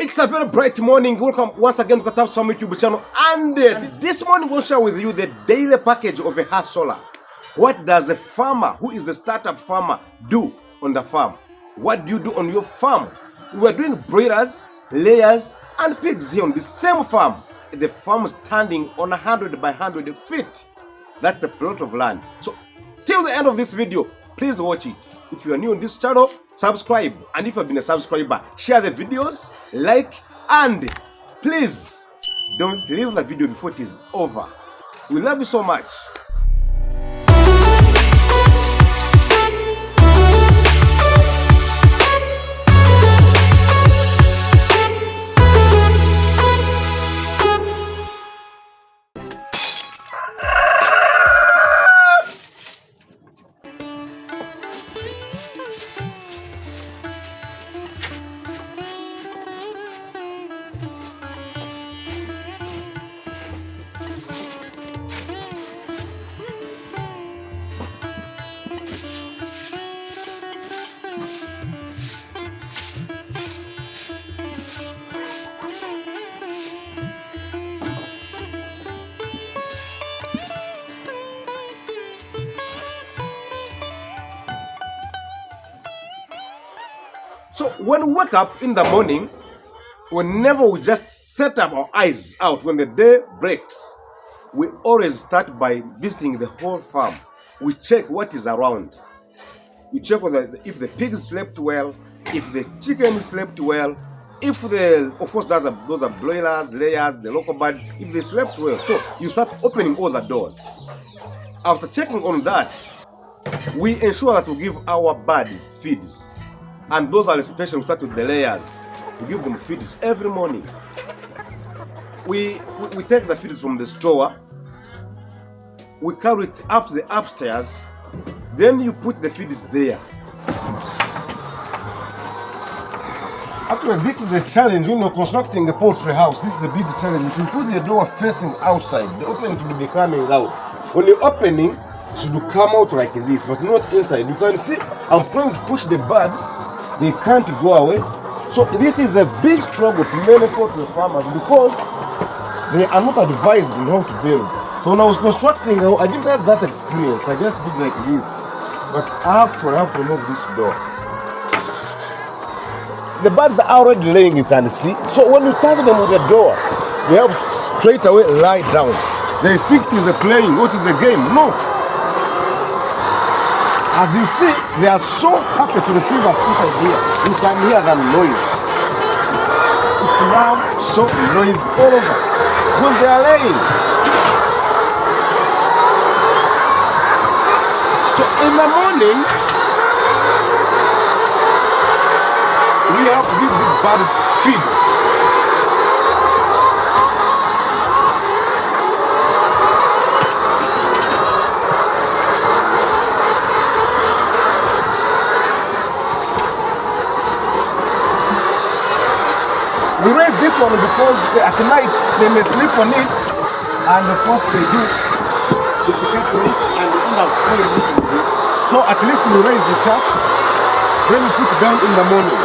It's a very bright morning. Welcome once again to Katap's Farm YouTube channel. And this morning we'll share with you the daily package of a house solar. What does a farmer who is a startup farmer do on the farm? What do you do on your farm? We are doing broilers, layers, and pigs here on the same farm. The farm is standing on 100 by 100 feet. That's a plot of land. So till the end of this video, please watch it. If you are new on this channel, subscribe. And if you have been a subscriber, share the videos, like, and please don't leave the video before it is over. We love you so much. So when we wake up in the morning, whenever we just set up our eyes out when the day breaks, we always start by visiting the whole farm. We check what is around. We check if the pigs slept well, if the chicken slept well, if of course those are broilers, layers, the local birds, if they slept well. So you start opening all the doors. After checking on that, we ensure that we give our birds feeds. And those are especially, we start with the layers. We give them feeds every morning. We take the feeds from the store. We carry it up to the upstairs. Then you put the feeds there. Actually, this is a challenge when you're constructing a poultry house. This is a big challenge. You should put the door facing outside. The opening should be coming out. When you're opening, it should come out like this, but not inside. You can see I'm trying to push the birds. They can't go away. So this is a big struggle to many poultry farmers because they are not advised on how to build. So when I was constructing, I didn't have that experience. I just did like this. But I have to remove this door. The birds are already laying, you can see. So when you touch them with the door, they have to straight away lie down. They think it is a playing, what is a game? No. As you see, they are so happy to receive us inside here. You can hear the noise. It's loud, so noise all over. Because they are laying. So in the morning, we have to give these birds feeds. We raise this one because at night they may sleep on it, and of course they do defecate on it and they end up spoiling it. So at least we raise it up, then we put it down in the morning.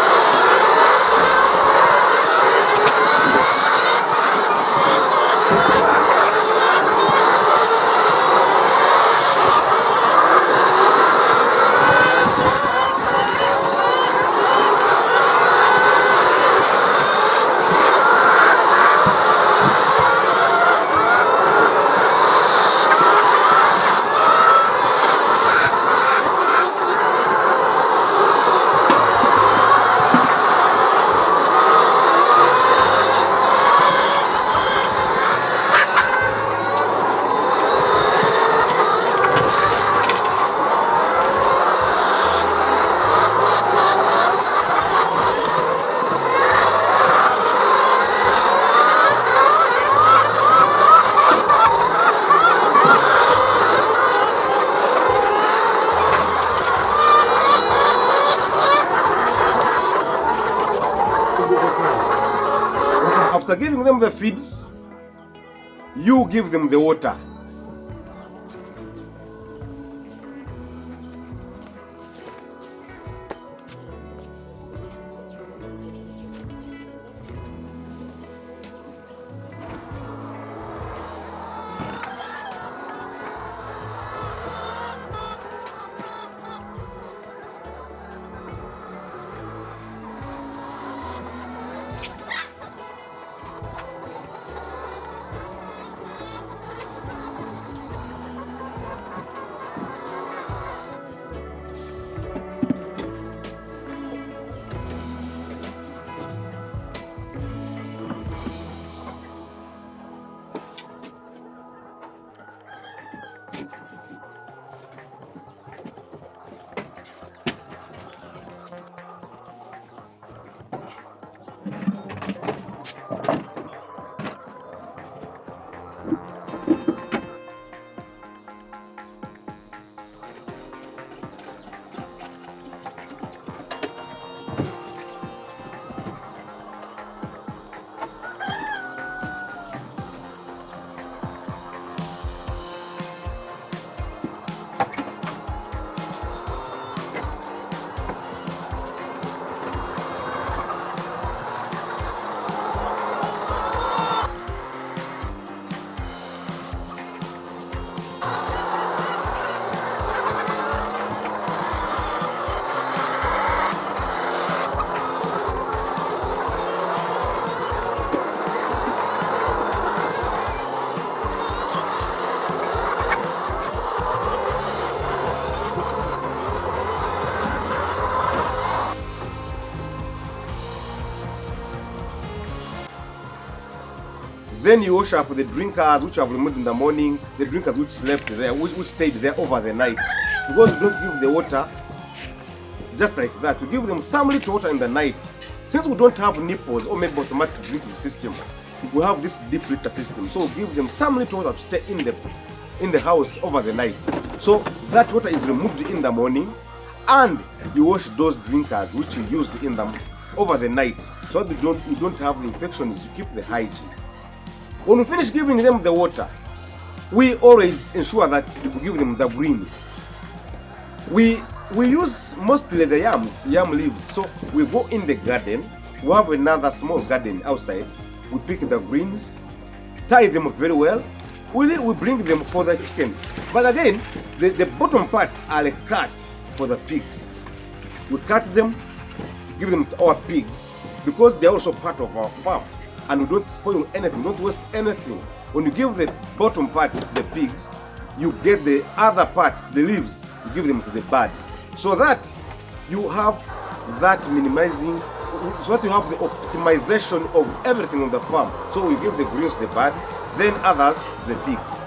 After giving them the feeds, you give them the water. Then you wash up the drinkers which have removed in the morning, the drinkers which slept there, which stayed there over the night. Because we don't give the water just like that. We give them some little water in the night. Since we don't have nipples or maybe automatic drinking system, we have this deep litter system. So we give them some little water to stay in the house over the night. So that water is removed in the morning, and you wash those drinkers which you used in them over the night, so that you don't have infections. You keep the hygiene. When we finish giving them the water, we always ensure that we give them the greens. We use mostly the yam leaves. So we go in the garden. We have another small garden outside. We pick the greens, tie them very well. We bring them for the chickens. But again, the bottom parts are cut for the pigs. We cut them, give them to our pigs, because they're also part of our farm. And we don't spoil anything, don't waste anything. When you give the bottom parts the pigs, you get the other parts, the leaves, you give them to the birds. So that you have that minimizing, so that you have the optimization of everything on the farm. So we give the greens to the birds, then others the pigs.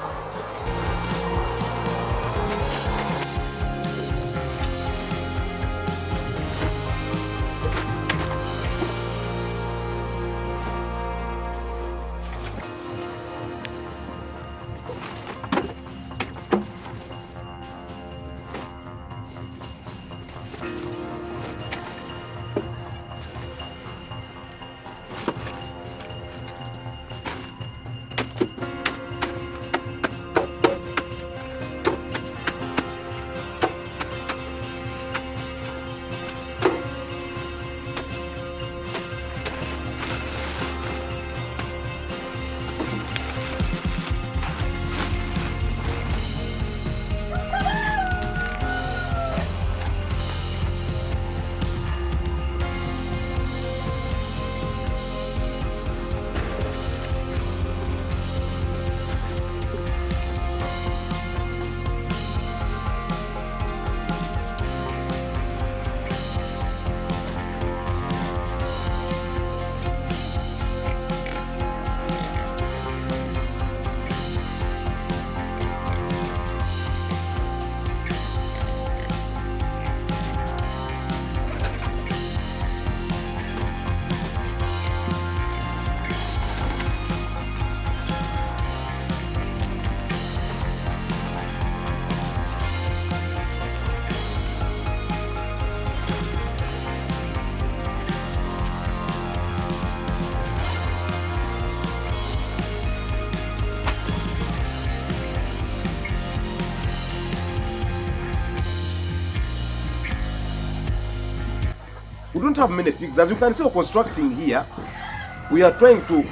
We don't have many pigs. As you can see, we're constructing here. We are trying to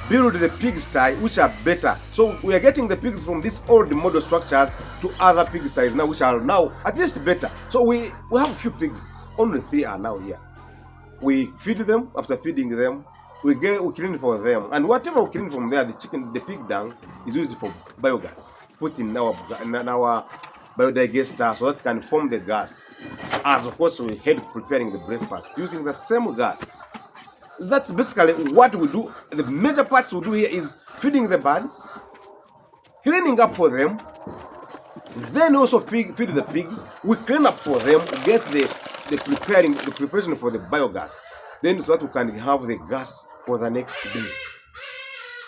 build the pigsty which are better. So we are getting the pigs from these old model structures to other pigsties now, which are now at least better. So we have a few pigs. Only 3 are now here. We feed them. After feeding them, we clean for them, and whatever we clean from there, the pig dung is used for biogas. Put in our biodigester so that can form the gas. As of course we head preparing the breakfast using the same gas. That's basically what we do. The major parts we do here is feeding the birds, cleaning up for them, then also feed the pigs. We clean up for them, get the preparation for the biogas. Then so that we can have the gas for the next day.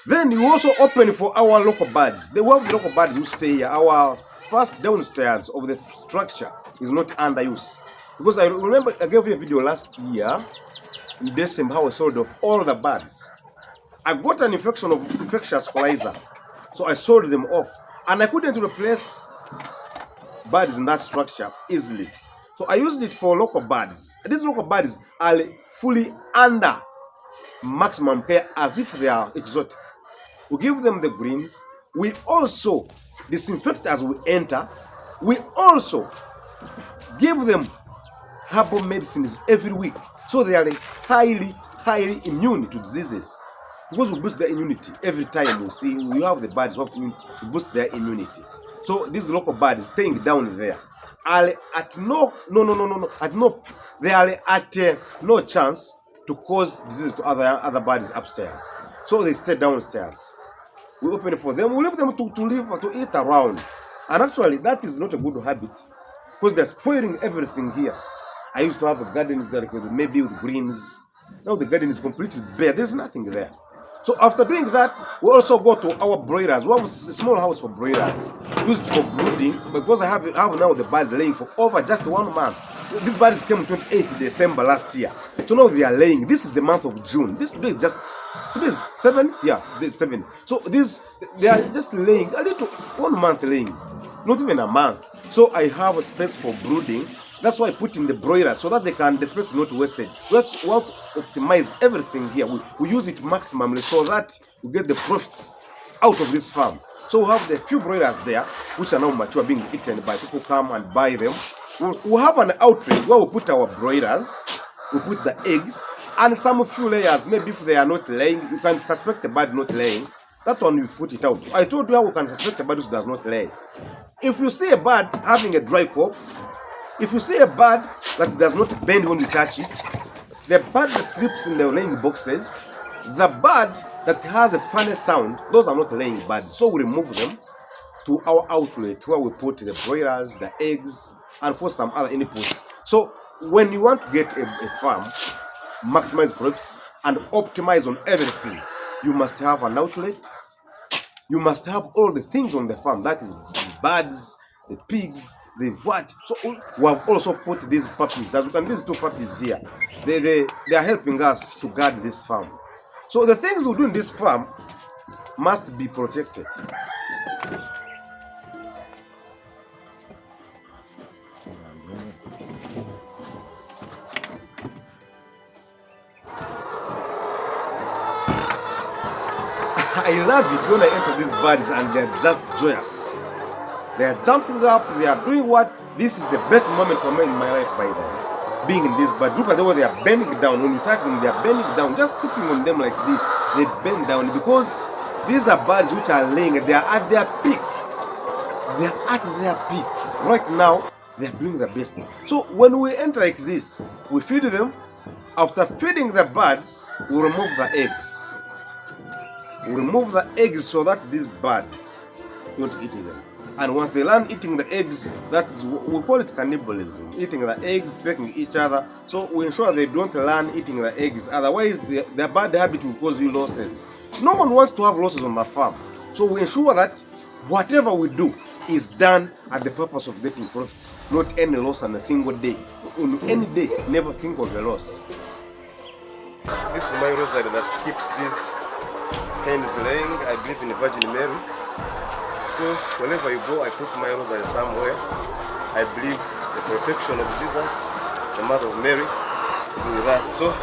Then you also open for our local birds. We have the local birds who stay here. Our first downstairs of the structure is not under use. Because I remember I gave you a video last year in December how I sold off all the birds. I got an infection of infectious coryza, so I sold them off. And I couldn't replace birds in that structure easily. So I used it for local birds. These local birds are fully under maximum care as if they are exotic. We give them the greens. We also disinfect as we enter. We also give them herbal medicines every week, so they are highly immune to diseases. Because we boost their immunity every time we have the birds, we have to boost their immunity. So these local birds staying down there are at no chance to cause disease to other birds upstairs. So they stay downstairs. We open it for them. We leave them to live, to eat around. And actually, that is not a good habit because they're spoiling everything here. I used to have a garden that maybe with greens. Now the garden is completely bare. There's nothing there. So after doing that, we also go to our broilers. We have a small house for broilers, used for brooding, because I have now the birds laying for over just 1 month. These birds came 28th December last year. So now they are laying. This is the month of June. Today is 7. Yeah, today is 7. So they are just laying a little, 1 month laying, not even a month. So I have a space for brooding. That's why I put in the broiler so that the space is not wasted. We have to optimize everything here. We use it maximally so that we get the profits out of this farm. So we have the few broilers there, which are now mature, being eaten by people come and buy them. We have an outlet where we put our broilers, we put the eggs, and some few layers. Maybe if they are not laying, you can suspect the bird not laying. That one you put it out. I told you how we can suspect a bird which does not lay. If you see a bird having a dry cough, if you see a bird that does not bend when you touch it, the bird that sleeps in the laying boxes, the bird that has a funny sound, those are not laying birds. So we remove them to our outlet where we put the broilers, the eggs, and for some other inputs. So when you want to get a farm, maximize profits, and optimize on everything, you must have an outlet. You must have all the things on the farm. That is the birds, the pigs, the what. So we have also put these puppies. As you can see, these 2 puppies here, they are helping us to guard this farm. So the things we do in this farm must be protected. I love it when I enter these birds and they're just joyous. They are jumping up, they are doing what? This is the best moment for me in my life, by the way. Being in this bird. Look at the way they are bending down. When you touch them, they are bending down. Just stepping on them like this, they bend down because these are birds which are laying. They are at their peak. They are at their peak. Right now, they are doing the best. So when we enter like this, we feed them. After feeding the birds, we remove the eggs. We remove the eggs so that these birds don't eat them. And once they learn eating the eggs, that is, we call it cannibalism. Eating the eggs, pecking each other. So we ensure they don't learn eating the eggs. Otherwise, their bad habit will cause you losses. No one wants to have losses on the farm. So we ensure that whatever we do is done at the purpose of getting profits, not any loss on a single day. On any day, never think of a loss. This is my rosary that keeps these hens laying. I believe in the Virgin Mary. So whenever you go, I put my rosary somewhere. I believe the protection of Jesus, the Mother of Mary, is with us. So